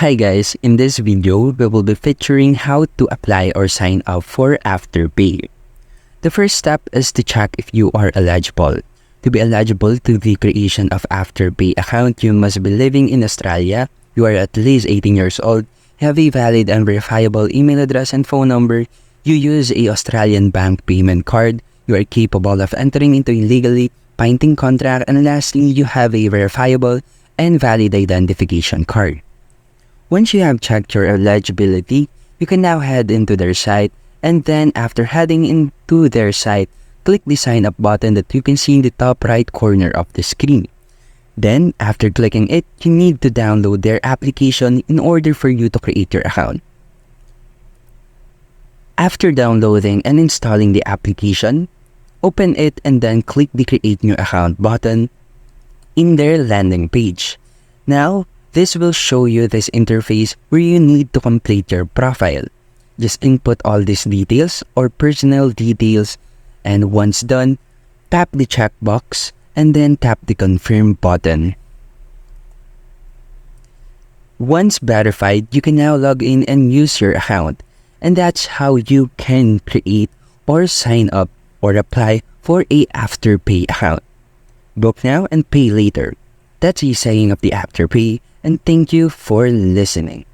Hi guys, in this video, we will be featuring how to apply or sign up for Afterpay. The first step is to check if you are eligible. To be eligible to the creation of Afterpay account, you must be living in Australia, you are at least 18 years old, have a valid and verifiable email address and phone number, you use a Australian bank payment card, you are capable of entering into a legally binding contract, and lastly, you have a verifiable and valid identification card. Once you have checked your eligibility, you can now head into their site, and then after heading into their site, click the sign up button that you can see in the top right corner of the screen. Then, after clicking it, you need to download their application in order for you to create your account. After downloading and installing the application, open it and then click the Create New Account button in their landing page. Now, this will show you this interface where you need to complete your profile. Just input all these details or personal details, and once done, tap the checkbox and then tap the Confirm button. Once verified, you can now log in and use your account, and that's how you can create or sign up or apply for a Afterpay account. Book now and pay later. That's the saying of the Afterpay, and thank you for listening.